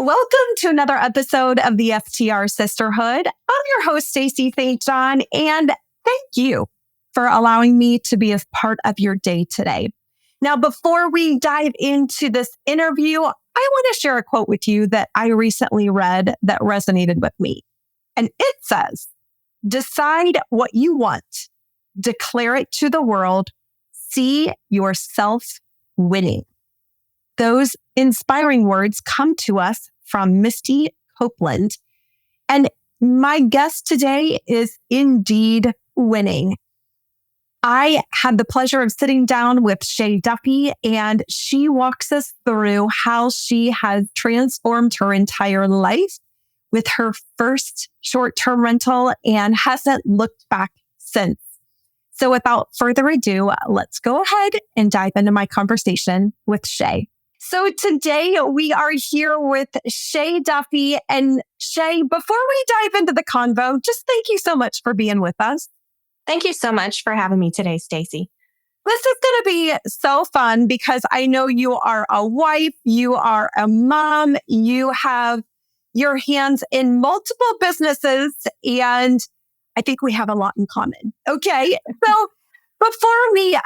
Welcome to another episode of the STR Sisterhood. I'm your host, Stacey St, and thank you for allowing me to be a part of your day today. Now, before we dive into this interview, I want to share a quote with you that I recently read that resonated with me. And it says, "Decide what you want, declare it to the world, see yourself winning." Those inspiring words come to us from Misty Copeland. And my guest today is indeed winning. I had the pleasure of sitting down with Shae Duffy, and she walks us through how she has transformed her entire life with her first short-term rental and hasn't looked back since. So without further ado, let's go ahead and dive into my conversation with Shae. So today we are here with Shae Duffy. And Shae, before we dive into the convo, just thank you so much for being with us. Thank you so much for having me today, Stacey. This is going to be so fun because I know you are a wife, you are a mom, you have your hands in multiple businesses, and I think we have a lot in common. Okay, so before we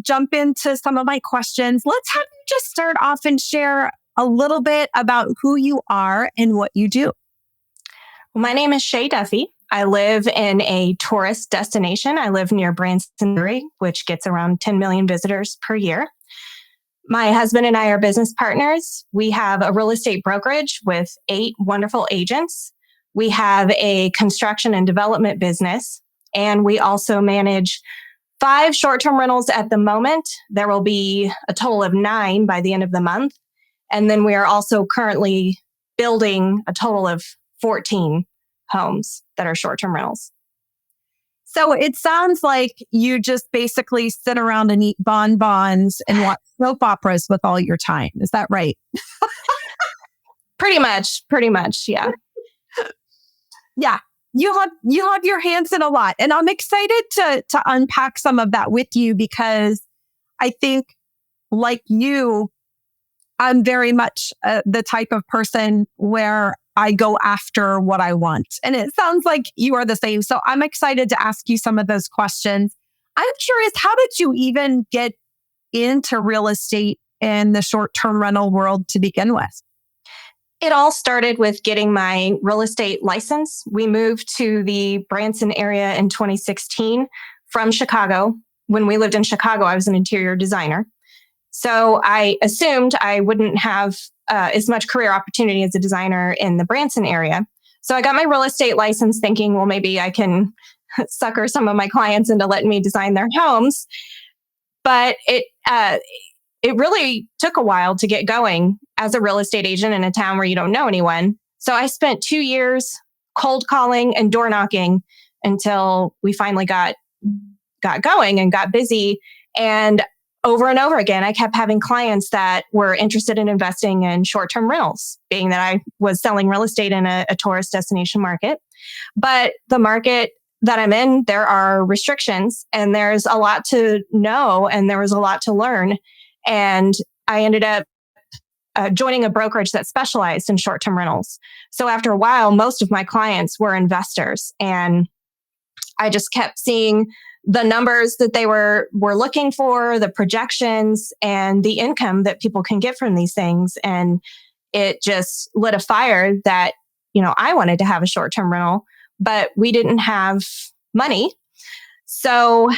jump into some of my questions, let's have you just start off and share a little bit about who you are and what you do. Well, my name is Shae Duffy. I live in a tourist destination. I live near Branson, Missouri, which gets around 10 million visitors per year. My husband and I are business partners. We have a real estate brokerage with 8 wonderful agents. We have a construction and development business, and we also manage 5 short-term rentals at the moment. There will be a total of 9 by the end of the month. And then we are also currently building a total of 14 homes that are short-term rentals. So it sounds like you just basically sit around and eat bonbons and watch soap operas with all your time. Is that right? Pretty much, yeah. Yeah. You have your hands in a lot. And I'm excited to unpack some of that with you because I think, like you, I'm very much the type of person where I go after what I want. And it sounds like you are the same. So I'm excited to ask you some of those questions. I'm curious, how did you even get into real estate and the short-term rental world to begin with? It all started with getting my real estate license. We moved to the Branson area in 2016 from Chicago. When we lived in Chicago, I was an interior designer. So I assumed I wouldn't have as much career opportunity as a designer in the Branson area. So I got my real estate license thinking, well, maybe I can sucker some of my clients into letting me design their homes. But it really took a while to get going as a real estate agent in a town where you don't know anyone. So I spent 2 years cold calling and door knocking until we finally got going and got busy. And over again, I kept having clients that were interested in investing in short-term rentals, being that I was selling real estate in a tourist destination market. But the market that I'm in, there are restrictions and there's a lot to know and there was a lot to learn. And I ended up joining a brokerage that specialized in short-term rentals. So after a while, most of my clients were investors, and I just kept seeing the numbers that they were looking for, the projections, and the income that people can get from these things. And it just lit a fire that, I wanted to have a short-term rental, but we didn't have money. So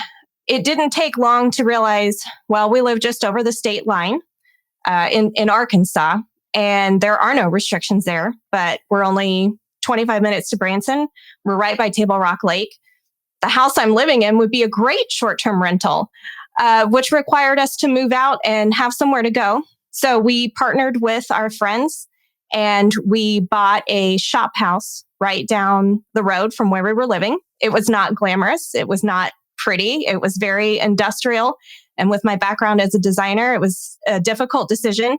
it didn't take long to realize, well, we live just over the state line in Arkansas, and there are no restrictions there, but we're only 25 minutes to Branson. We're right by Table Rock Lake. The house I'm living in would be a great short-term rental, which required us to move out and have somewhere to go. So we partnered with our friends and we bought a shop house right down the road from where we were living. It was not glamorous. It was not pretty. It was very industrial. And with my background as a designer, it was a difficult decision.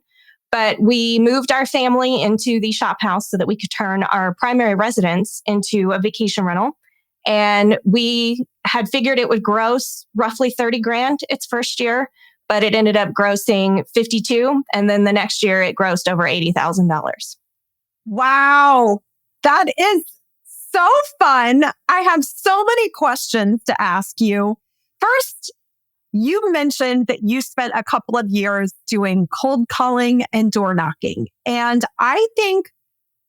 But we moved our family into the shop house so that we could turn our primary residence into a vacation rental. And we had figured it would gross roughly 30 grand its first year, but it ended up grossing 52. And then the next year it grossed over $80,000. Wow. That is so fun. I have so many questions to ask you. First, you mentioned that you spent a couple of years doing cold calling and door knocking. And I think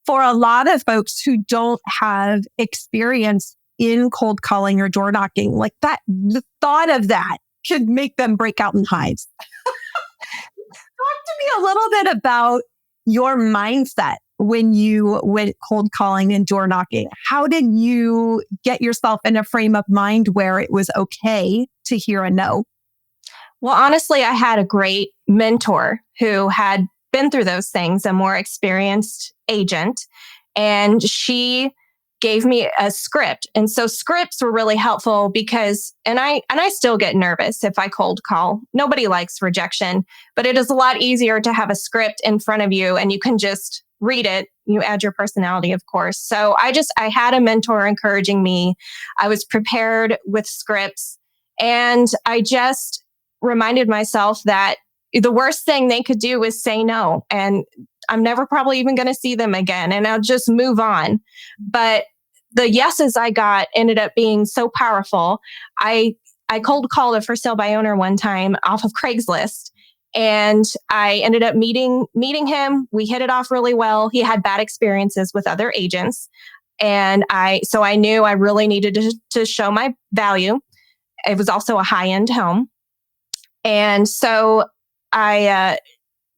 for a lot of folks who don't have experience in cold calling or door knocking, like that, the thought of that could make them break out in hives. Talk to me a little bit about your mindset when you went cold calling and door knocking. How did you get yourself in a frame of mind where it was okay to hear a no? Well, honestly, I had a great mentor who had been through those things, a more experienced agent, and she gave me a script. And so scripts were really helpful because and I still get nervous if I cold call. Nobody likes rejection, but it is a lot easier to have a script in front of you and you can just read it. You add your personality, of course. So I had a mentor encouraging me. I was prepared with scripts, and I just reminded myself that the worst thing they could do is say no. And I'm never probably even going to see them again. And I'll just move on. But the yeses I got ended up being so powerful. I cold called a for sale by owner one time off of Craigslist. And I ended up meeting him. We hit it off really well. He had bad experiences with other agents. And so I knew I really needed to show my value. It was also a high-end home. And so I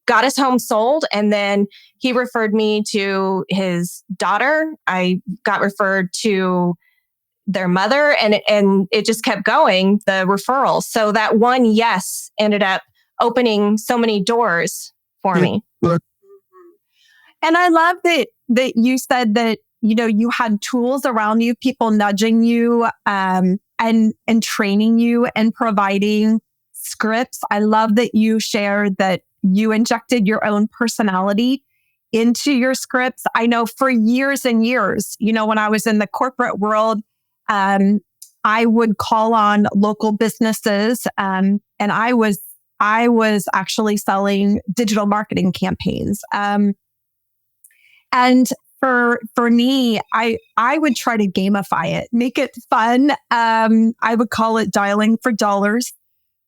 got his home sold, and then he referred me to his daughter. I got referred to their mother, and it just kept going, the referrals. So that one yes ended up opening so many doors for me. And I love that you said that, you had tools around you, people nudging you, and training you and providing scripts. I love that you shared that you injected your own personality into your scripts. I know for years and years, when I was in the corporate world, I would call on local businesses, and I was actually selling digital marketing campaigns. And for me, I would try to gamify it, make it fun. I would call it dialing for dollars.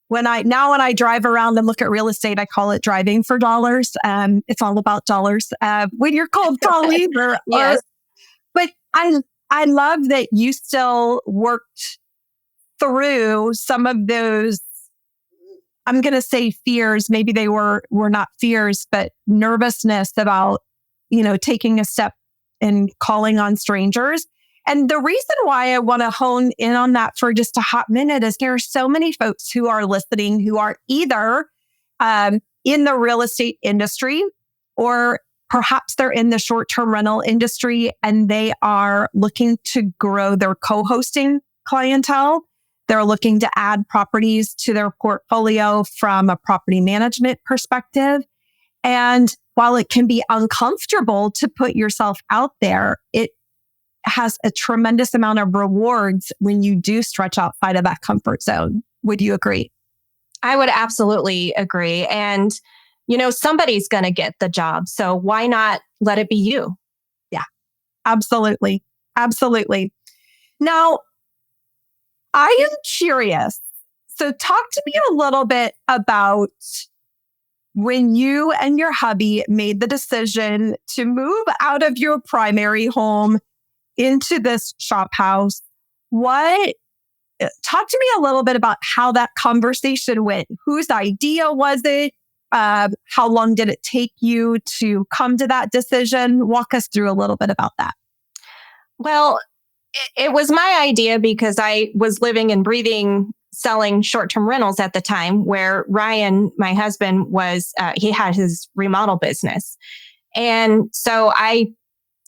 When I drive around and look at real estate, I call it driving for dollars. It's all about dollars. When you're cold calling, Yes. But I love that you still worked through some of those. I'm going to say fears. Maybe they were not fears, but nervousness about taking a step and calling on strangers. And the reason why I want to hone in on that for just a hot minute is there are so many folks who are listening who are either in the real estate industry, or perhaps they're in the short-term rental industry and they are looking to grow their co-hosting clientele. They're looking to add properties to their portfolio from a property management perspective. And while it can be uncomfortable to put yourself out there, it has a tremendous amount of rewards when you do stretch outside of that comfort zone. Would you agree? I would absolutely agree. And, somebody's going to get the job. So why not let it be you? Yeah, absolutely. Absolutely. Now, I am curious. So talk to me a little bit about when you and your hubby made the decision to move out of your primary home into this shop house. Talk to me a little bit about how that conversation went. Whose idea was it? How long did it take you to come to that decision? Walk us through a little bit about that. Well, it was my idea because I was living and breathing selling short-term rentals at the time, where Ryan, my husband, he had his remodel business. And so I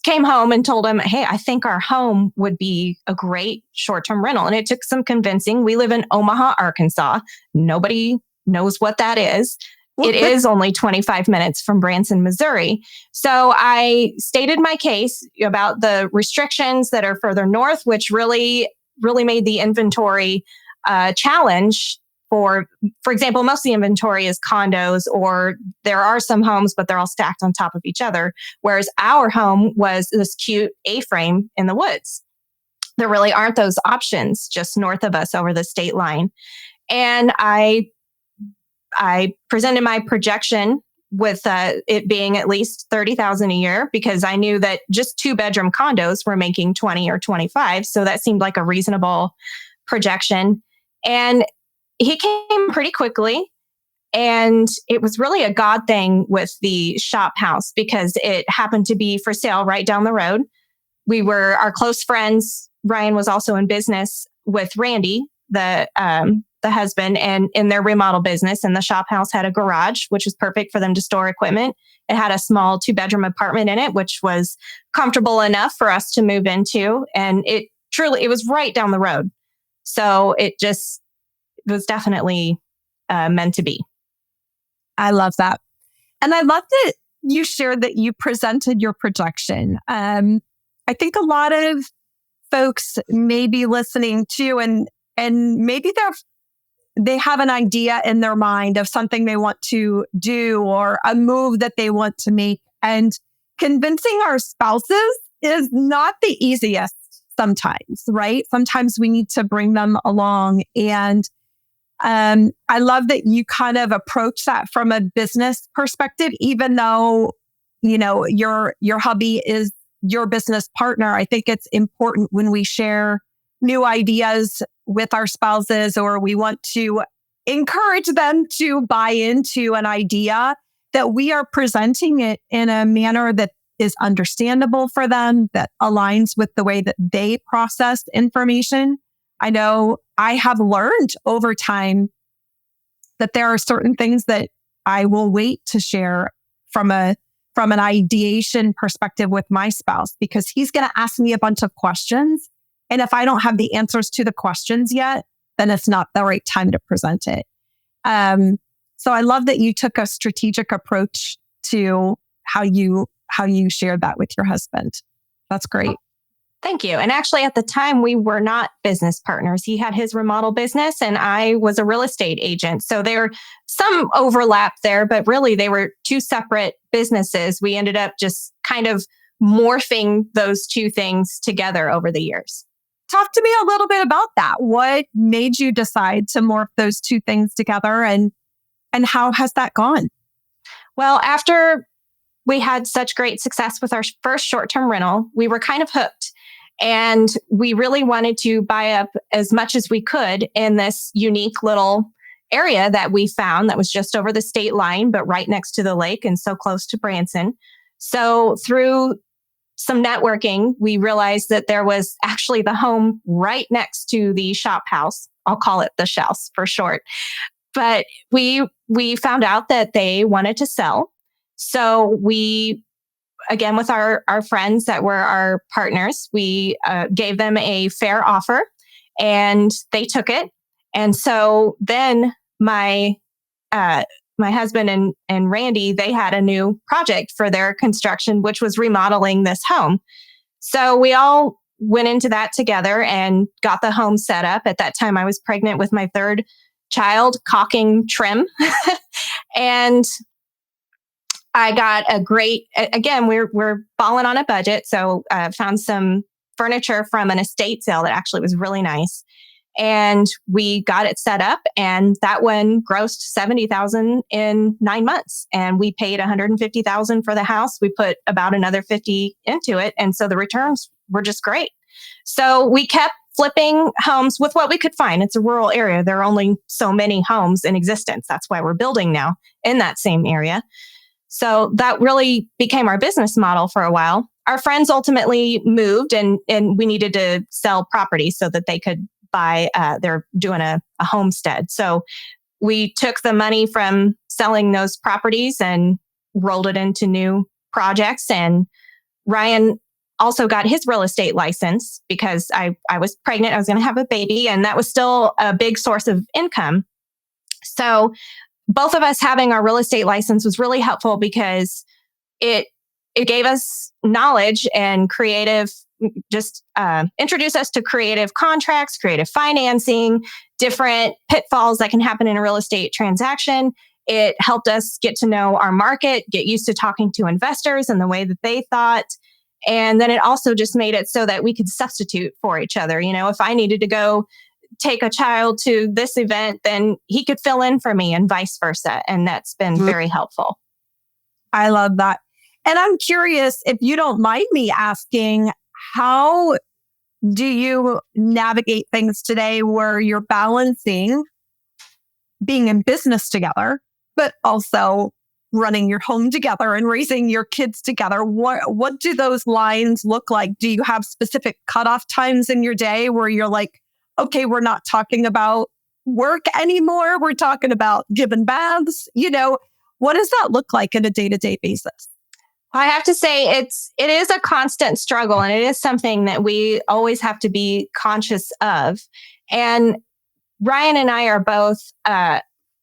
came home and told him, hey, I think our home would be a great short-term rental. And it took some convincing. We live in Omaha, Arkansas. Nobody knows what that is. It is only 25 minutes from Branson, Missouri. So I stated my case about the restrictions that are further north, which really, really made the inventory challenge for example, most of the inventory is condos, or there are some homes, but they're all stacked on top of each other. Whereas our home was this cute A-frame in the woods. There really aren't those options just north of us over the state line. And I presented my projection with it being at least $30,000 a year, because I knew that just 2-bedroom condos were making 20 or 25. So that seemed like a reasonable projection. And he came pretty quickly. And it was really a God thing with the shop house, because it happened to be for sale right down the road. We were our close friends. Ryan was also in business with Randy, the husband, and in their remodel business. And the shop house had a garage, which was perfect for them to store equipment. It had a small 2-bedroom apartment in it, which was comfortable enough for us to move into. And it was right down the road. So it was definitely meant to be. I love that. And I love that you shared that you presented your projection. I think a lot of folks may be listening to, and maybe they have an idea in their mind of something they want to do or a move that they want to make. And convincing our spouses is not the easiest sometimes, right? Sometimes we need to bring them along. And I love that you kind of approach that from a business perspective, even though, your hubby is your business partner. I think it's important when we share new ideas with our spouses, or we want to encourage them to buy into an idea, that we are presenting it in a manner that is understandable for them, that aligns with the way that they process information. I know I have learned over time that there are certain things that I will wait to share from an ideation perspective with my spouse, because he's going to ask me a bunch of questions. And if I don't have the answers to the questions yet, then it's not the right time to present it. So I love that you took a strategic approach to how you shared that with your husband. That's great. Thank you. And actually, at the time, we were not business partners. He had his remodel business and I was a real estate agent. So there some overlap there, but really they were two separate businesses. We ended up just kind of morphing those two things together over the years. Talk to me a little bit about that. What made you decide to morph those two things together, and how has that gone? Well, after we had such great success with our first short-term rental, we were kind of hooked. And we really wanted to buy up as much as we could in this unique little area that we found that was just over the state line, but right next to the lake and so close to Branson. So through some networking, we realized that there was actually the home right next to the shop house. I'll call it the Shouse for short. But we found out that they wanted to sell. So we, again, with our friends that were our partners, we gave them a fair offer and they took it. And so then my husband and Randy, they had a new project for their construction, which was remodeling this home. So we all went into that together and got the home set up. At that time, I was pregnant with my third child, caulking trim. And I got a great, again, we're balling on a budget. So found some furniture from an estate sale that actually was really nice. And we got it set up, and that one grossed $70,000 in 9 months. And we paid $150,000 for the house. We put about another $50,000 into it. And so the returns were just great. So we kept flipping homes with what we could find. It's a rural area. There are only so many homes in existence. That's why we're building now in that same area. So that really became our business model for a while. Our friends ultimately moved, and we needed to sell property so that they could buy, they're doing a homestead. So we took the money from selling those properties and rolled it into new projects. And Ryan also got his real estate license because I was pregnant. I was going to have a baby, and that was still a big source of income. So both of us having our real estate license was really helpful because it gave us knowledge and creative just introduce us to creative contracts, creative financing, different pitfalls that can happen in a real estate transaction. It helped us get to know our market, get used to talking to investors and the way that they thought. And then it also just made it so that we could substitute for each other. If I needed to go take a child to this event, then he could fill in for me and vice versa. And that's been very helpful. I love that. And I'm curious, if you don't mind me asking, how do you navigate things today where you're balancing being in business together, but also running your home together and raising your kids together? What do those lines look like? Do you have specific cutoff times in your day where you're like, okay, we're not talking about work anymore. We're talking about giving baths. What does that look like on a day-to-day basis? I have to say it is a constant struggle, and it is something that we always have to be conscious of. And Ryan and I are both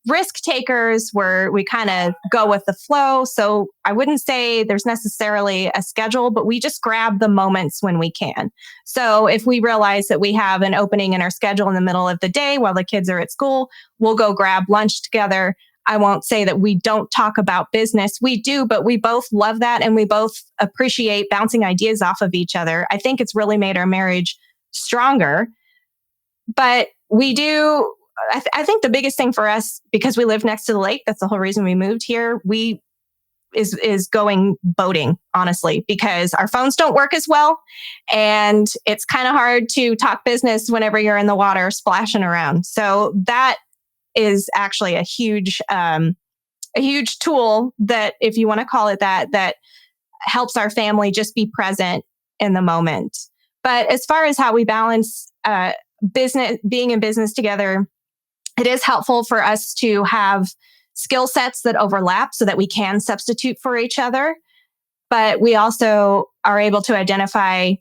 risk takers where we kind of go with the flow. So I wouldn't say there's necessarily a schedule, but we just grab the moments when we can. So if we realize that we have an opening in our schedule in the middle of the day while the kids are at school, we'll go grab lunch together. I won't say that we don't talk about business. We do, but we both love that. And we both appreciate bouncing ideas off of each other. I think it's really made our marriage stronger. But we do, I think the biggest thing for us, because we live next to the lake, that's the whole reason we moved here, is going boating, honestly, because our phones don't work as well. And it's kind of hard to talk business whenever you're in the water splashing around. So that is actually a huge tool that, if you want to call it that helps our family just be present in the moment. But as far as how we balance business, being in business together, it is helpful for us to have skill sets that overlap so that we can substitute for each other. But we also are able to identify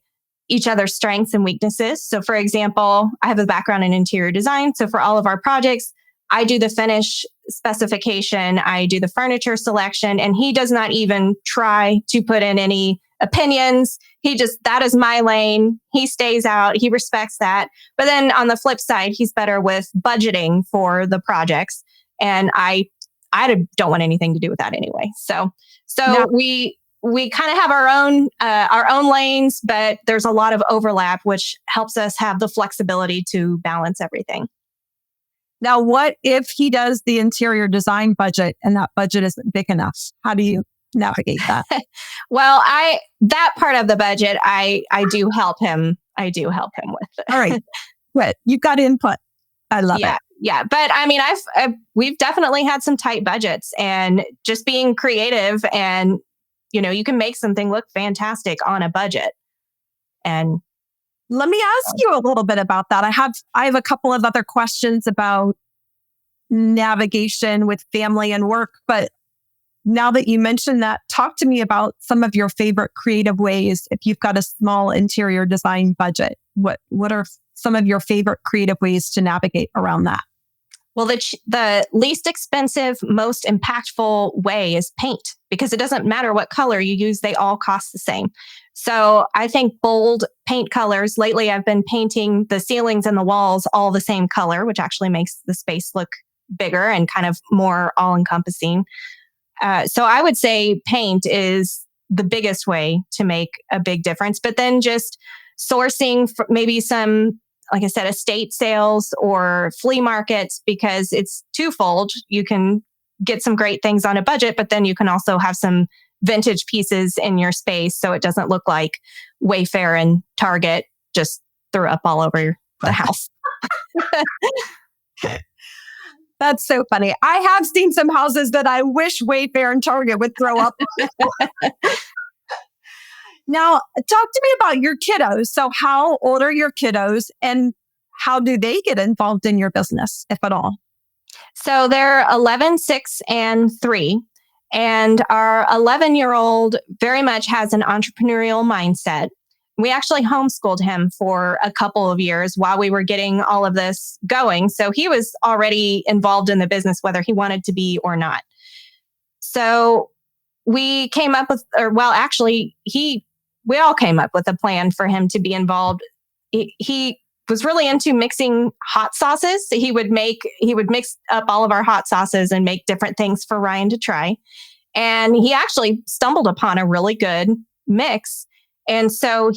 each other's strengths and weaknesses. So for example, I have a background in interior design. So for all of our projects, I do the finish specification, I do the furniture selection, and he does not even try to put in any opinions. That is my lane. He stays out. He respects that. But then on the flip side, he's better with budgeting for the projects. And I don't want anything to do with that anyway. So no. we kind of have our own lanes, but there's a lot of overlap, which helps us have the flexibility to balance everything. Now, what if he does the interior design budget and that budget isn't big enough? How do you navigate that? Well, that part of the budget, I do help him. I do help him with it. All right. Good. You've got input. I love it. Yeah. But I mean, we've definitely had some tight budgets, and just being creative, and, you can make something look fantastic on a budget. And let me ask you a little bit about that. I have a couple of other questions about navigation with family and work, but now that you mentioned that, talk to me about some of your favorite creative ways. If you've got a small interior design budget, what are some of your favorite creative ways to navigate around that? Well, the least expensive, most impactful way is paint, because it doesn't matter what color you use, they all cost the same. So I think bold paint colors. Lately, I've been painting the ceilings and the walls all the same color, which actually makes the space look bigger and kind of more all-encompassing. So I would say paint is the biggest way to make a big difference. But then just sourcing maybe some, like I said, estate sales or flea markets, because it's twofold. You can get some great things on a budget, but then you can also have some vintage pieces in your space, so it doesn't look like Wayfair and Target just threw up all over the house. That's so funny. I have seen some houses that I wish Wayfair and Target would throw up. Now, talk to me about your kiddos. So how old are your kiddos, and how do they get involved in your business, if at all? So they're 11, 6, and 3. And our 11-year-old very much has an entrepreneurial mindset. We actually homeschooled him for a couple of years while we were getting all of this going. So he was already involved in the business, whether he wanted to be or not. So we came up with, actually, he we all came up with a plan for him to be involved. He was really into mixing hot sauces. He would mix up all of our hot sauces and make different things for Ryan to try. And he actually stumbled upon a really good mix. And so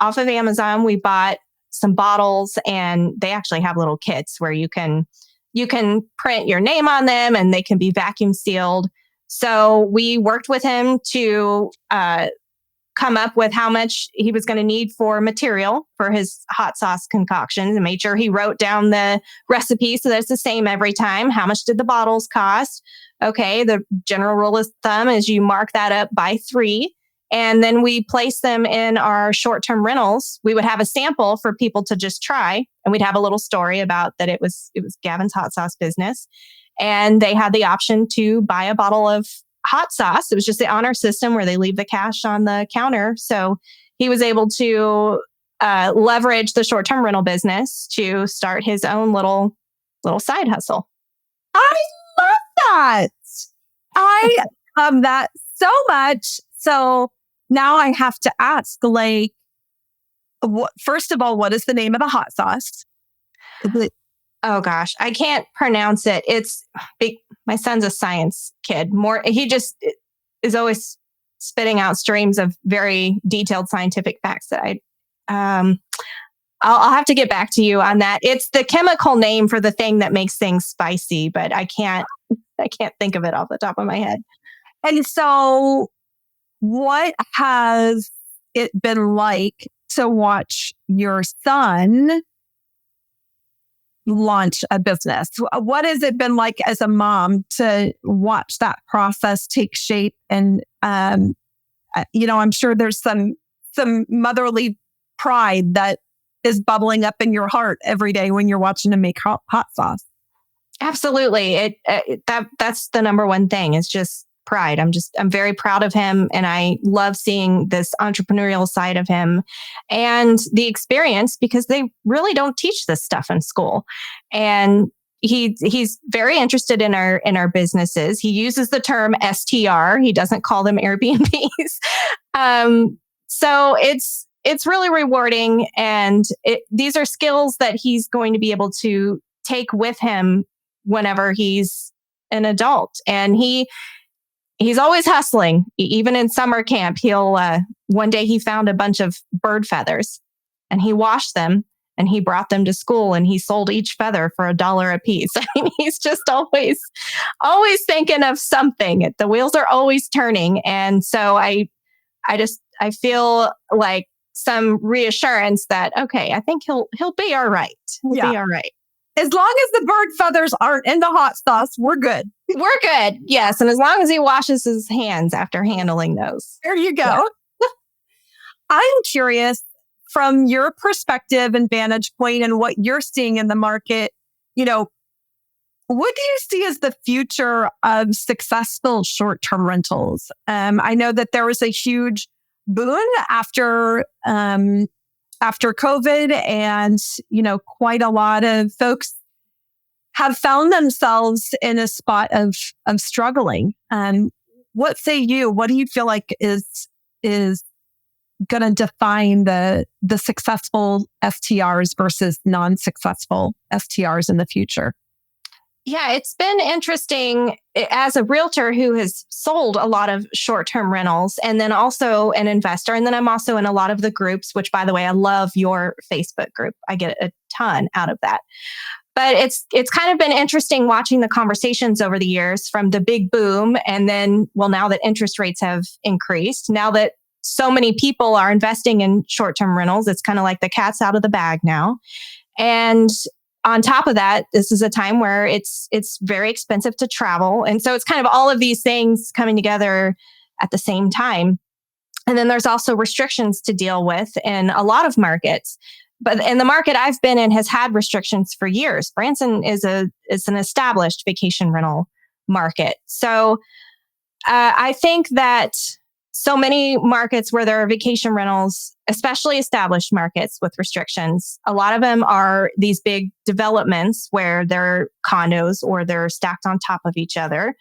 off of Amazon, we bought some bottles, and they actually have little kits where you can print your name on them and they can be vacuum sealed. So we worked with him to come up with how much he was going to need for material for his hot sauce concoctions, and made sure he wrote down the recipe so that it's the same every time. How much did the bottles cost? Okay, the general rule of thumb is you mark that up by 3. And then we place them in our short-term rentals. We would have a sample for people to just try. And we'd have a little story about that it was Gavin's hot sauce business. And they had the option to buy a bottle of hot sauce. It was just the honor system where they leave the cash on the counter. So he was able to leverage the short-term rental business to start his own little side hustle. I love that. I love that so much. So now I have to ask, first of all, what is the name of the hot sauce? Oh gosh, I can't pronounce it. It's big. My son's a science kid. He just is always spitting out streams of very detailed scientific facts that I'll have to get back to you on that. It's the chemical name for the thing that makes things spicy, but I can't think of it off the top of my head. And so, what has it been like to watch your son launch a business? What has it been like as a mom to watch that process take shape? And, I'm sure there's some motherly pride that is bubbling up in your heart every day when you're watching him make hot sauce. Absolutely. That's the number one thing, is just pride. I'm very proud of him, and I love seeing this entrepreneurial side of him and the experience, because they really don't teach this stuff in school. And he's very interested in our businesses. He uses the term STR. He doesn't call them Airbnbs. So it's really rewarding, and these are skills that he's going to be able to take with him whenever he's an adult. And he's always hustling. Even in summer camp, one day he found a bunch of bird feathers, and he washed them and he brought them to school, and he sold each feather for $1 a piece. I mean, he's just always thinking of something. The wheels are always turning. And so I feel like some reassurance that, okay, I think he'll be all right. He'll be all right. As long as the bird feathers aren't in the hot sauce, we're good. We're good. Yes. And as long as he washes his hands after handling those. There you go. Yeah. I'm curious, from your perspective and vantage point and what you're seeing in the market, what do you see as the future of successful short-term rentals? I know that there was a huge boom after COVID, and, quite a lot of folks have found themselves in a spot of struggling. What say you? What do you feel like is going to define the successful STRs versus non-successful STRs in the future? Yeah, it's been interesting as a realtor who has sold a lot of short-term rentals, and then also an investor. And then I'm also in a lot of the groups, which, by the way, I love your Facebook group. I get a ton out of that. But it's kind of been interesting watching the conversations over the years, from the big boom, and then, now that interest rates have increased, now that so many people are investing in short-term rentals, it's kind of like the cat's out of the bag now. And on top of that, this is a time where it's very expensive to travel. And so it's kind of all of these things coming together at the same time. And then there's also restrictions to deal with in a lot of markets. But in the market I've been in has had restrictions for years. Branson is an established vacation rental market. So I think that so many markets where there are vacation rentals, especially established markets with restrictions, a lot of them are these big developments where they're condos or they're stacked on top of each other.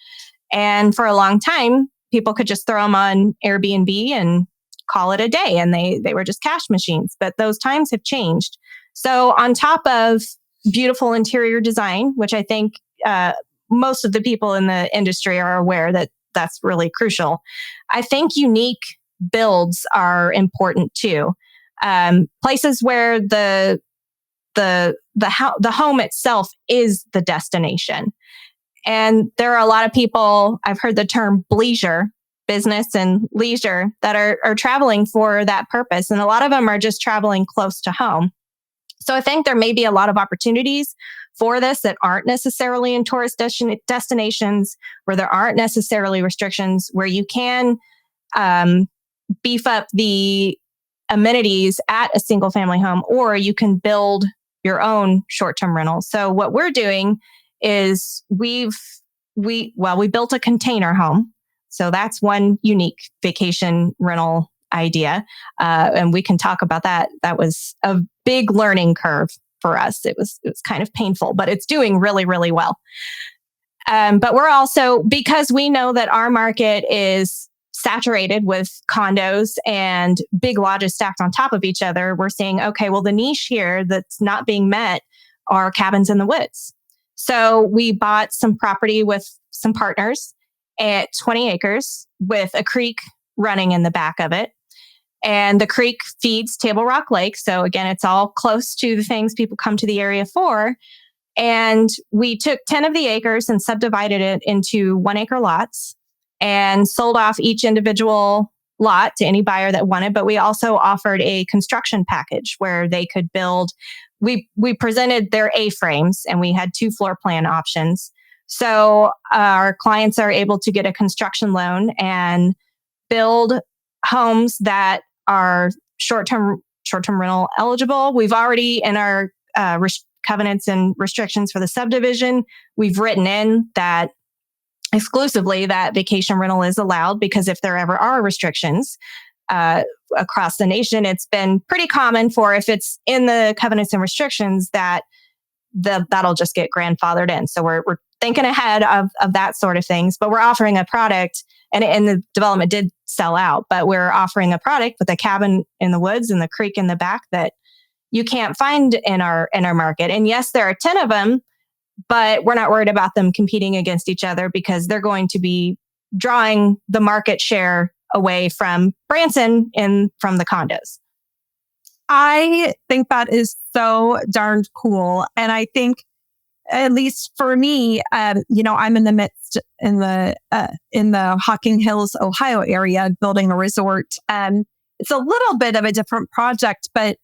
And for a long time, people could just throw them on Airbnb and call it a day and they were just cash machines. But those times have changed. So on top of beautiful interior design, which I think most of the people in the industry are aware that that's really crucial, I think unique builds are important too. Places where the home itself is the destination. And there are a lot of people, I've heard the term bleisure, business and leisure, that are traveling for that purpose. And a lot of them are just traveling close to home. So I think there may be a lot of opportunities for this that aren't necessarily in tourist destinations, where there aren't necessarily restrictions, where you can beef up the amenities at a single family home, or you can build your own short-term rental. So what we're doing is we built a container home. So that's one unique vacation rental idea. And we can talk about that. That was a big learning curve for us. It was kind of painful, but it's doing really, really well. But we're also, because we know that our market is saturated with condos and big lodges stacked on top of each other, we're saying, okay, well, the niche here that's not being met are cabins in the woods. So we bought some property with some partners at 20 acres with a creek running in the back of it. And the creek feeds Table Rock Lake. So again, it's all close to the things people come to the area for. And we took 10 of the acres and subdivided it into 1 acre lots and sold off each individual lot to any buyer that wanted. But we also offered a construction package where they could build. We presented their A-frames and we had 2 floor plan options. So our clients are able to get a construction loan and build homes that are short-term rental eligible. We've already, in our covenants and restrictions for the subdivision, we've written in that exclusively that vacation rental is allowed, because if there ever are restrictions across the nation, it's been pretty common for, if it's in the covenants and restrictions, that that'll just get grandfathered in. So we're thinking ahead of that sort of things, but we're offering a product, and the development did sell out, but we're offering a product with a cabin in the woods and the creek in the back that you can't find in our market. And yes, there are 10 of them, but we're not worried about them competing against each other, because they're going to be drawing the market share away from Branson and from the condos. I think that is so darn cool. And I think, at least for me, I'm in the midst in the Hocking Hills, Ohio area, building a resort. It's a little bit of a different project, but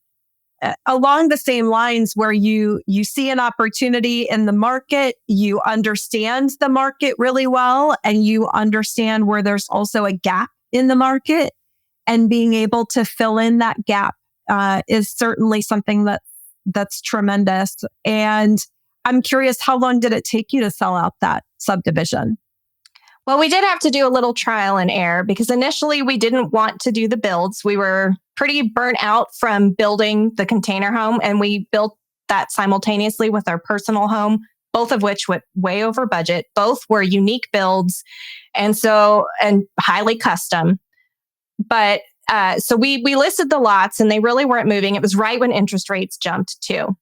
along the same lines, where you see an opportunity in the market, you understand the market really well, and you understand where there's also a gap in the market, and being able to fill in that gap is certainly something that's tremendous. And I'm curious, how long did it take you to sell out that subdivision? Well, we did have to do a little trial and error, because initially we didn't want to do the builds. We were pretty burnt out from building the container home, and we built that simultaneously with our personal home, both of which went way over budget. Both were unique builds and highly custom. But so we listed the lots, and they really weren't moving. It was right when interest rates jumped too.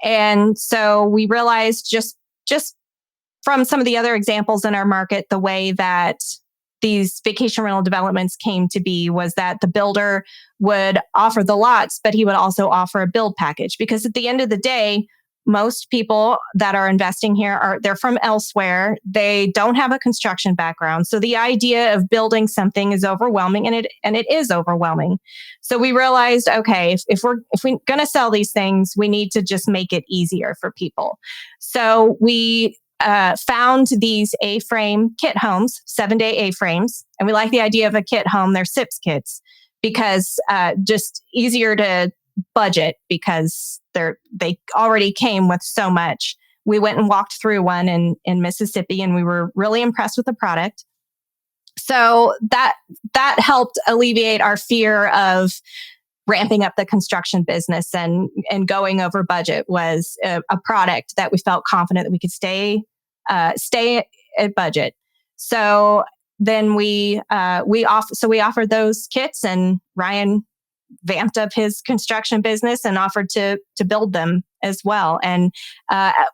And so we realized, just from some of the other examples in our market, the way that these vacation rental developments came to be was that the builder would offer the lots, but he would also offer a build package, because at the end of the day, most people that are investing here they're from elsewhere. They don't have a construction background. So the idea of building something is overwhelming, and it is overwhelming. So we realized, okay, if we're going to sell these things, we need to just make it easier for people. So we found these A-frame kit homes, 7-day A-frames. And we like the idea of a kit home. They're SIPS kits, because just easier to budget, because they already came with so much. We went and walked through one in Mississippi, and we were really impressed with the product. So that helped alleviate our fear of ramping up the construction business and going over budget. Was a product that we felt confident that we could stay at budget. So then we offered those kits, and Ryan vamped up his construction business and offered to build them as well. And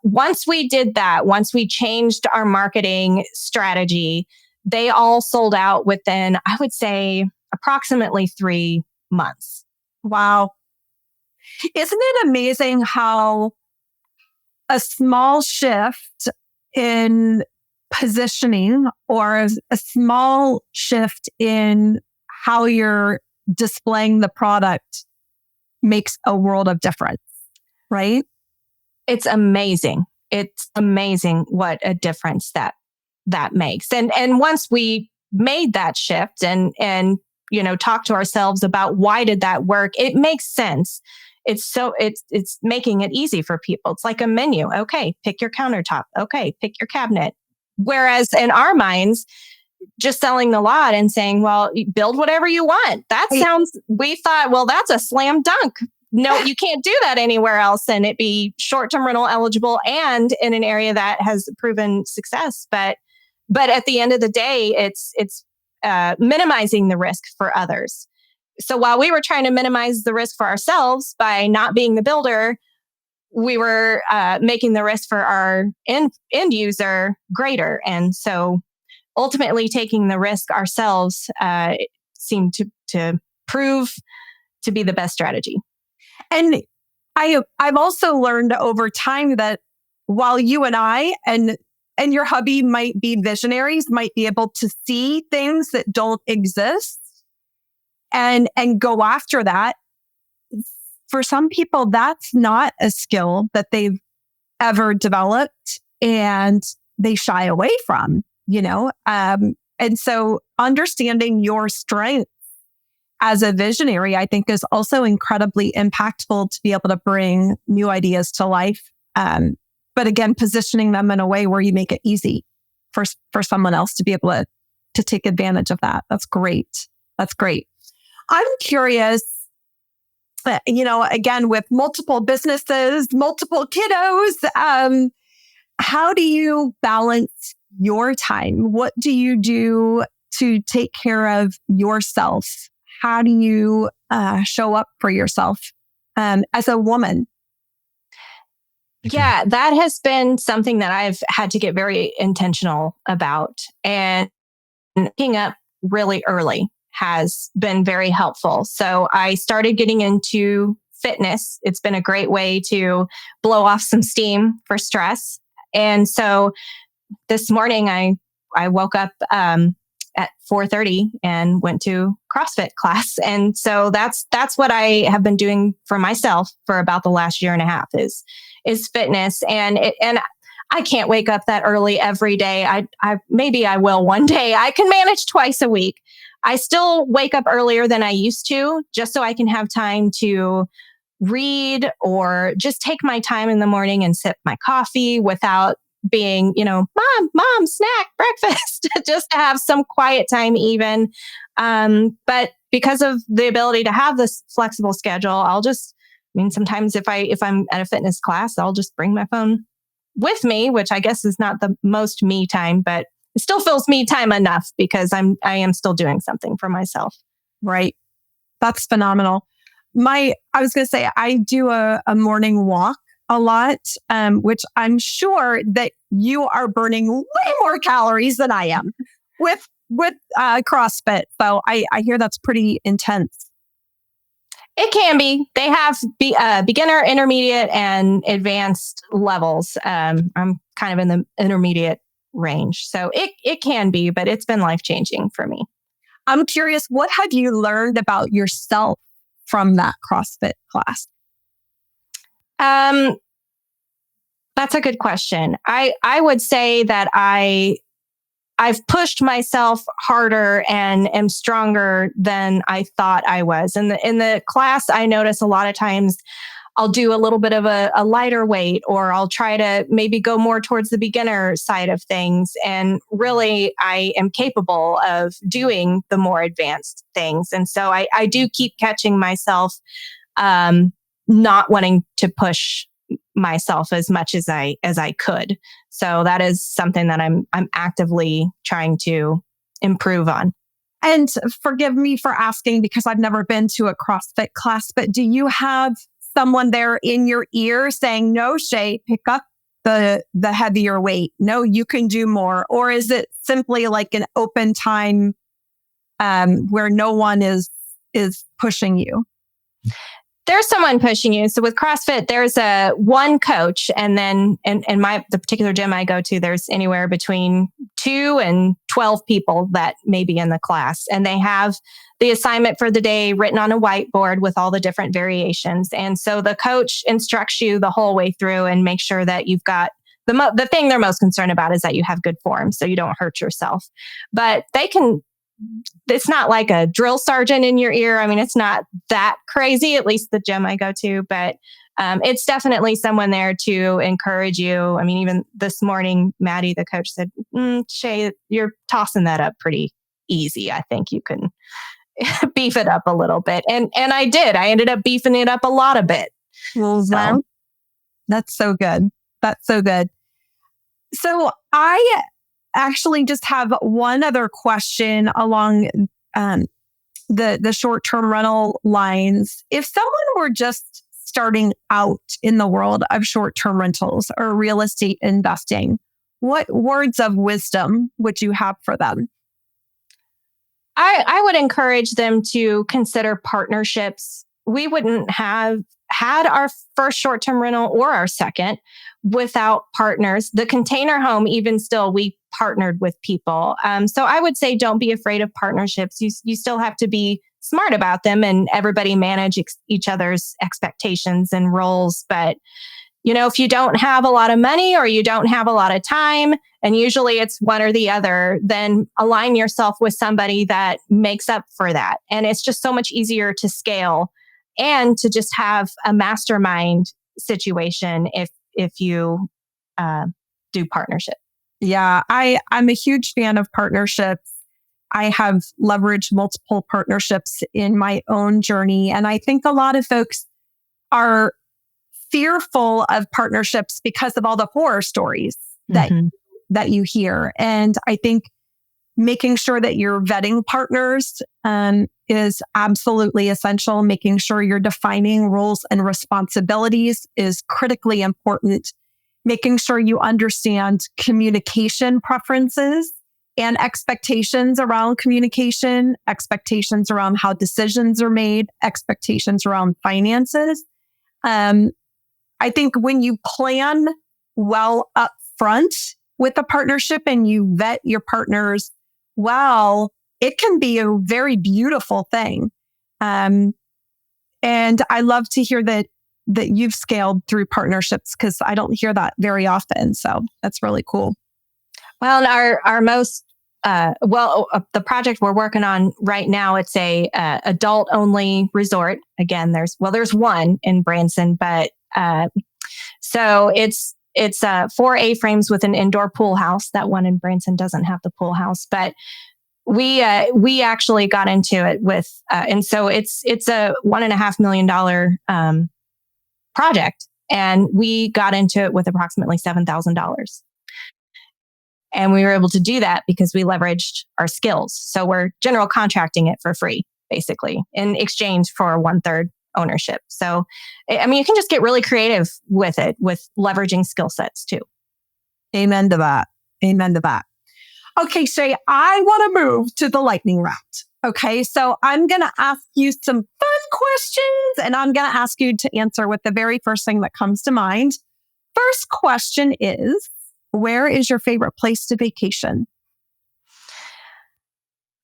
once we did that, once we changed our marketing strategy, they all sold out within, I would say, approximately 3 months. Wow. Isn't it amazing how a small shift in positioning or a small shift in how you're displaying the product makes a world of difference, right? It's amazing. It's amazing what a difference that makes. And once we made that shift and talked to ourselves about why did that work, it makes sense. It's making it easy for people. It's like a menu. Okay, pick your countertop. Okay, pick your cabinet. Whereas in our minds, just selling the lot and saying, well, build whatever you want. We thought, well, that's a slam dunk. No, you can't do that anywhere else. And it be short-term rental eligible and in an area that has proven success. But at the end of the day, it's minimizing the risk for others. So while we were trying to minimize the risk for ourselves by not being the builder, we were making the risk for our end user greater. And so ultimately taking the risk ourselves seemed to prove to be the best strategy. And I've also learned over time that while you and I and your hubby might be visionaries, might be able to see things that don't exist and go after that, for some people, that's not a skill that they've ever developed and they shy away from, and so understanding your strengths as a visionary, I think, is also incredibly impactful to be able to bring new ideas to life. But again, positioning them in a way where you make it easy for someone else to be able to take advantage of that. That's great. That's great. I'm curious, again, with multiple businesses, multiple kiddos, how do you balance your time? What do you do to take care of yourself? How do you show up for yourself as a woman? Yeah, that has been something that I've had to get very intentional about. And waking up really early has been very helpful. So I started getting into fitness. It's been a great way to blow off some steam for stress. And so this morning I woke up at 4:30 and went to CrossFit class. And so that's what I have been doing for myself for about the last year and a half is fitness. And I can't wake up that early every day. I maybe I will one day. I can manage twice a week. I still wake up earlier than I used to, just so I can have time to read or just take my time in the morning and sip my coffee without being, mom, snack, breakfast, just to have some quiet time even. But because of the ability to have this flexible schedule, sometimes if I'm at a fitness class, I'll just bring my phone with me, which I guess is not the most me time, but it still feels me time enough because I am still doing something for myself. Right. That's phenomenal. I was going to say, I do a morning walk a lot, which I'm sure that you are burning way more calories than I am with CrossFit. So I hear that's pretty intense. It can be. They have beginner, intermediate, and advanced levels. I'm kind of in the intermediate range. So it can be, but it's been life-changing for me. I'm curious, what have you learned about yourself from that CrossFit class? That's a good question. I would say that I've pushed myself harder and am stronger than I thought I was. In the class, I notice a lot of times I'll do a little bit of a lighter weight, or I'll try to maybe go more towards the beginner side of things. And really, I am capable of doing the more advanced things. And so I do keep catching myself not wanting to push myself as much as I could. So that is something that I'm actively trying to improve on. And forgive me for asking because I've never been to a CrossFit class, but do you have someone there in your ear saying, no, Shay, pick up the heavier weight? No, you can do more. Or is it simply like an open time where no one is pushing you? There's someone pushing you. So with CrossFit, there's a one coach, and then in the particular gym I go to, there's anywhere between 2 and 12 people that may be in the class, and they have the assignment for the day written on a whiteboard with all the different variations. And so the coach instructs you the whole way through and make sure that you've got the thing they're most concerned about is that you have good form, so you don't hurt yourself. But it's not like a drill sergeant in your ear. I mean, it's not that crazy, at least the gym I go to, but it's definitely someone there to encourage you. I mean, even this morning, Maddie, the coach, said, Shay, you're tossing that up pretty easy. I think you can beef it up a little bit. And I did. I ended up beefing it up a bit. Well, that's so good. That's so good. So I actually just have one other question along the short-term rental lines. If someone were just starting out in the world of short-term rentals or real estate investing, what words of wisdom would you have for them? I would encourage them to consider partnerships. We wouldn't have had our first short-term rental or our second without partners. The container home, even still, we partnered with people. So I would say don't be afraid of partnerships. You still have to be smart about them and everybody manage each other's expectations and roles. But, if you don't have a lot of money or you don't have a lot of time, and usually it's one or the other, then align yourself with somebody that makes up for that. And it's just so much easier to scale and to just have a mastermind situation if you do partnership. Yeah, I'm a huge fan of partnerships. I have leveraged multiple partnerships in my own journey. And I think a lot of folks are fearful of partnerships because of all the horror stories that you hear. And I think making sure that you're vetting partners is absolutely essential. Making sure you're defining roles and responsibilities is critically important. Making sure you understand communication preferences and expectations around communication, expectations around how decisions are made, expectations around finances. I think when you plan well up front with a partnership and you vet your partners well, it can be a very beautiful thing. And I love to hear that you've scaled through partnerships because I don't hear that very often. So that's really cool. Well, our most the project we're working on right now, it's a adult only resort. Again, there's one in Branson, but so it's 4 A-frames with an indoor pool house. That one in Branson doesn't have the pool house, but we actually got into it with, and so it's a $1.5 million project, and we got into it with approximately $7,000. And we were able to do that because we leveraged our skills. So we're general contracting it for free, basically, in exchange for 1/3 ownership. So, I mean, you can just get really creative with it, with leveraging skill sets too. Amen to that. Amen to that. Okay, Shay, I want to move to the lightning round. Okay, so I'm going to ask you some fun questions, and I'm going to ask you to answer with the very first thing that comes to mind. First question is, where is your favorite place to vacation?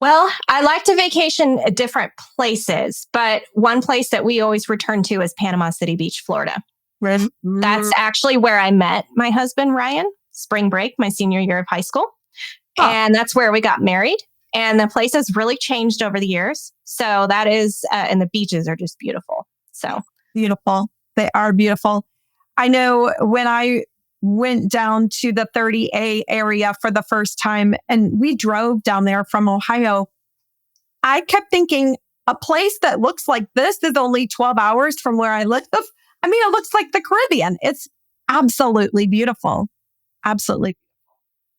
Well, I like to vacation at different places, but one place that we always return to is Panama City Beach, Florida. That's actually where I met my husband, Ryan, spring break, my senior year of high school. Oh. And that's where we got married. And the place has really changed over the years. So that is, and the beaches are just beautiful. So beautiful. They are beautiful. I know when I went down to the 30A area for the first time and we drove down there from Ohio, I kept thinking a place that looks like this is only 12 hours from where I live. I mean, it looks like the Caribbean. It's absolutely beautiful. Absolutely.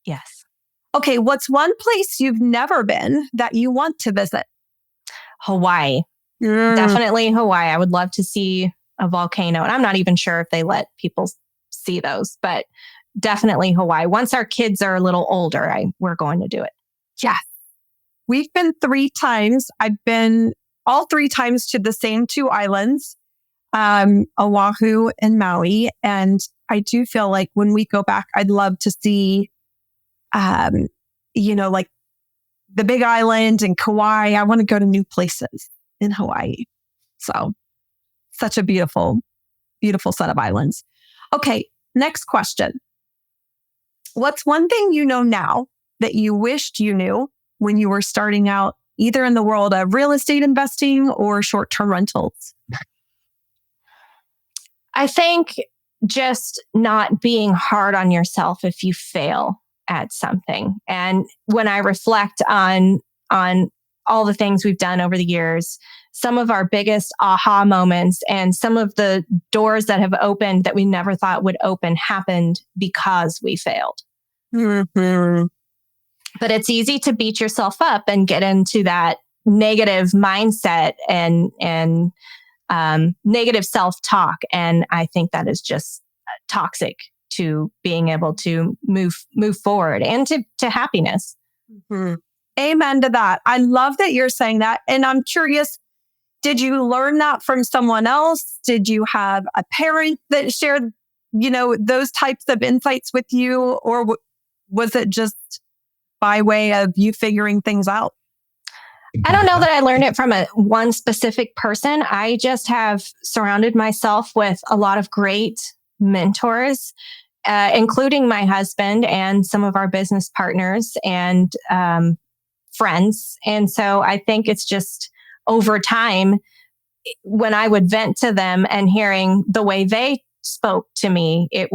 Yes. Okay, what's one place you've never been that you want to visit? Hawaii. Definitely Hawaii. I would love to see a volcano. And I'm not even sure if they let people see those, but definitely Hawaii. Once our kids are a little older, we're going to do it. Yes. We've been 3 times. I've been all 3 times to the same 2 islands, Oahu and Maui. And I do feel like when we go back, I'd love to see, like the Big Island and Kauai. I want to go to new places in Hawaii. So such a beautiful, beautiful set of islands. Okay, next question. What's one thing you know now that you wished you knew when you were starting out, either in the world of real estate investing or short-term rentals? I think just not being hard on yourself if you fail at something. And when I reflect on all the things we've done over the years, some of our biggest aha moments and some of the doors that have opened that we never thought would open happened because we failed. Mm-hmm. But it's easy to beat yourself up and get into that negative mindset and negative self-talk. And I think that is just toxic to being able to move forward and to happiness. Mm-hmm. Amen to that. I love that you're saying that. And I'm curious, did you learn that from someone else? Did you have a parent that shared, those types of insights with you? Or was it just by way of you figuring things out? I don't know that I learned it from one specific person. I just have surrounded myself with a lot of great mentors, including my husband and some of our business partners and friends. And so I think it's just over time, when I would vent to them and hearing the way they spoke to me, it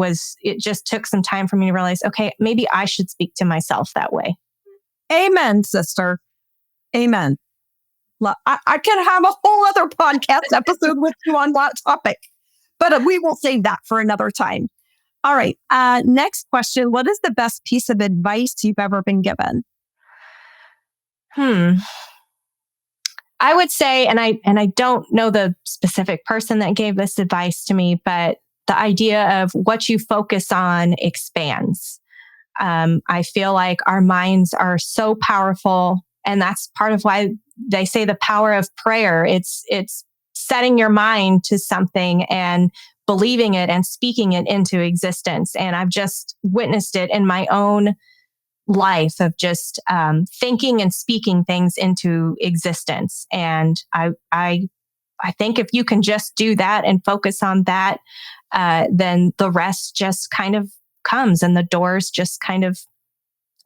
just took some time for me to realize, okay, maybe I should speak to myself that way. Amen, sister. Amen. I could have a whole other podcast episode with you on that topic, but we will save that for another time. All right. Next question. What is the best piece of advice you've ever been given? I would say, and I don't know the specific person that gave this advice to me, but the idea of what you focus on expands. I feel like our minds are so powerful, and that's part of why they say the power of prayer. It's setting your mind to something and believing it and speaking it into existence. And I've just witnessed it in my own life of just thinking and speaking things into existence. And I think if you can just do that and focus on that, then the rest just kind of comes and the doors just kind of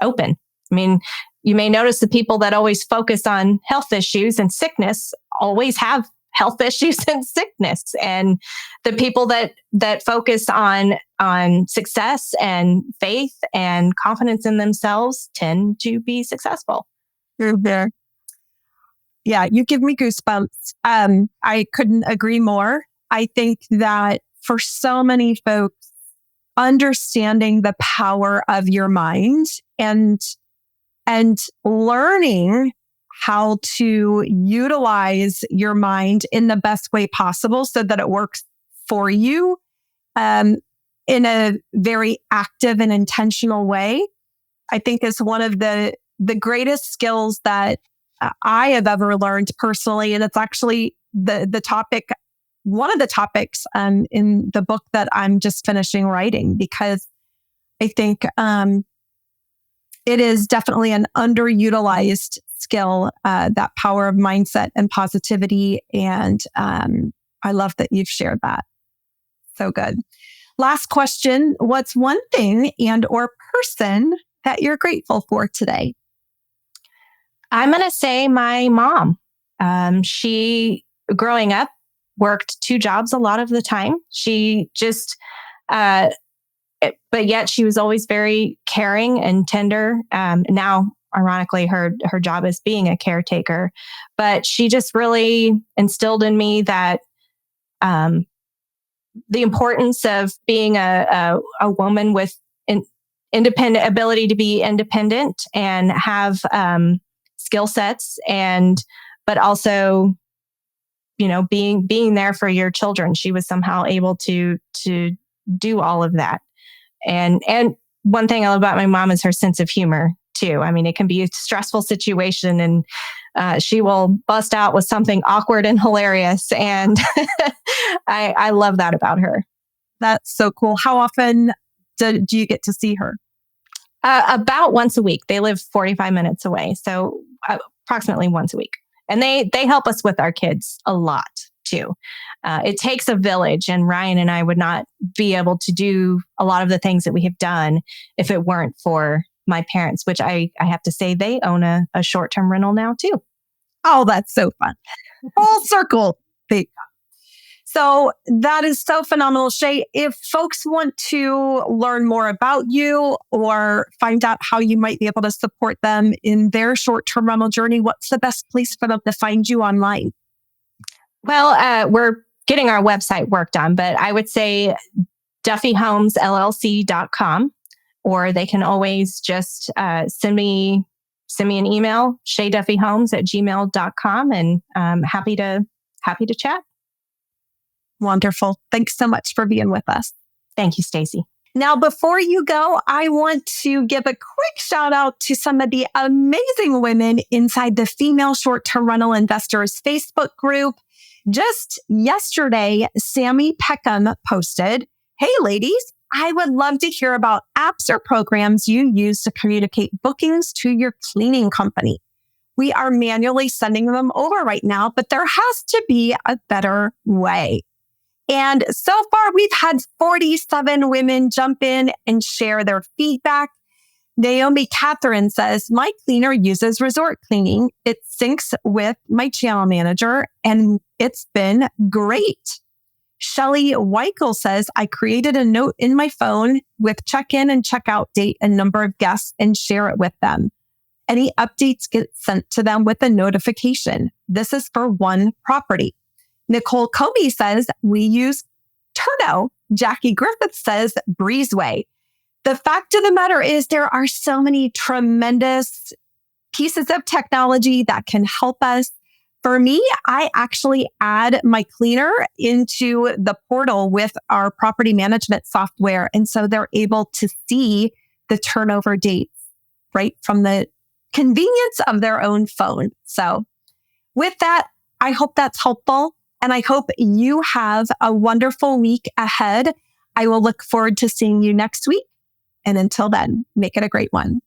open. I mean, you may notice the people that always focus on health issues and sickness always have health issues and sickness. And the people that focus on success and faith and confidence in themselves tend to be successful. Mm-hmm. Yeah, you give me goosebumps. I couldn't agree more. I think that for so many folks, understanding the power of your mind and learning how to utilize your mind in the best way possible so that it works for you in a very active and intentional way, I think is one of the greatest skills that I have ever learned personally. And it's actually the topic, one of the topics in the book that I'm just finishing writing, because I think it is definitely an underutilized skill, that power of mindset and positivity. And I love that you've shared that. So good. Last question. What's one thing and or person that you're grateful for today? I'm going to say my mom. She, growing up, worked 2 jobs a lot of the time. She just, but yet she was always very caring and tender. Now, ironically, her job is being a caretaker, but she just really instilled in me that the importance of being a woman with independent ability to be independent and have skill sets, but also, being there for your children. She was somehow able to do all of that. And one thing I love about my mom is her sense of humor too. I mean, it can be a stressful situation and she will bust out with something awkward and hilarious. And I love that about her. That's so cool. How often do you get to see her? About once a week. They live 45 minutes away. So approximately once a week. And they help us with our kids a lot too. It takes a village, and Ryan and I would not be able to do a lot of the things that we have done if it weren't for my parents, which I have to say they own a short-term rental now too. Oh, that's so fun. Full circle. So that is so phenomenal, Shae. If folks want to learn more about you or find out how you might be able to support them in their short-term rental journey, what's the best place for them to find you online? Well, we're getting our website worked on, but I would say duffyhomesllc.com, or they can always just send me an email, shaeduffyhomes@gmail.com, and I'm happy to chat. Wonderful. Thanks so much for being with us. Thank you, Stacey. Now, before you go, I want to give a quick shout out to some of the amazing women inside the Female Short-Term Rental Investors Facebook group. Just yesterday, Sammy Peckham posted, "Hey ladies, I would love to hear about apps or programs you use to communicate bookings to your cleaning company. We are manually sending them over right now, but there has to be a better way." And so far, we've had 47 women jump in and share their feedback. Naomi Catherine says, "My cleaner uses resort cleaning. It syncs with my channel manager, and it's been great." Shelly Weichel says, "I created a note in my phone with check-in and check-out date and number of guests and share it with them. Any updates get sent to them with a notification. This is for one property." Nicole Comey says, "We use Turno." Jackie Griffith says, "Breezeway." The fact of the matter is there are so many tremendous pieces of technology that can help us. For me, I actually add my cleaner into the portal with our property management software. And so they're able to see the turnover dates right from the convenience of their own phone. So with that, I hope that's helpful. And I hope you have a wonderful week ahead. I will look forward to seeing you next week. And until then, make it a great one.